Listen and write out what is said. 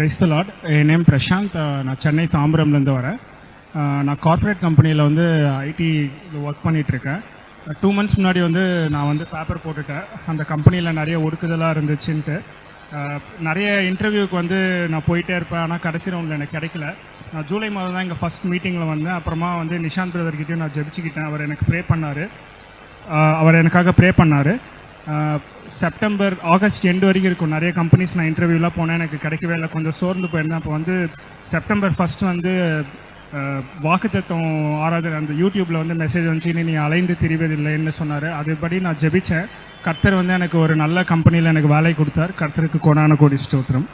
Price the lord. என் name Prashanth. நான் சென்னை தாம்பரம்லேருந்து வரேன். நான் கார்ப்பரேட் கம்பெனியில் வந்து ஐடி ஒர்க் பண்ணிகிட்ருக்கேன். 2 months முன்னாடி வந்து நான் வந்து பேப்பர் போட்டுட்டேன். அந்த கம்பெனியில் நிறைய ஒடுக்குதலாக இருந்துச்சுன்ட்டு. நிறைய இன்டர்வியூக்கு வந்து நான் போயிட்டே இருப்பேன். ஆனால் கடைசி ரவுண்டில் எனக்கு கிடைக்கல. நான் ஜூலை மாதம் தான் எங்கள் ஃபஸ்ட் மீட்டிங்கில் வந்தேன். அப்புறமா வந்து நிஷாந்த் பிரதர்கிட்டையும் நான் ஜெபிச்சுக்கிட்டேன். அவர் எனக்கு ப்ரே பண்ணார். அவர் எனக்காக ப்ரே பண்ணார். செப்டம்பர் ஆகஸ்ட் எண்டு வரைக்கும் இருக்கும். நிறைய கம்பெனிஸ் நான் இன்டர்வியூலாம் போனேன், எனக்கு கிடைக்கவே இல்லை. கொஞ்சம் சோர்ந்து போயிருந்தேன். அப்போ வந்து செப்டம்பர் 1 வந்து வாக்குத்தத்தம் ஆராதனை அந்த யூடியூப்பில் வந்து மெசேஜ் வந்துச்சு, நீ அலைந்து திரிவதில்லைன்னு சொன்னார். அதுபடி நான் ஜெபித்தேன். கர்த்தர் வந்து எனக்கு ஒரு நல்ல கம்பெனியில் எனக்கு வேலை கொடுத்தார். கர்த்தருக்கு கோடான கோடி ஸ்தோத்திரம்.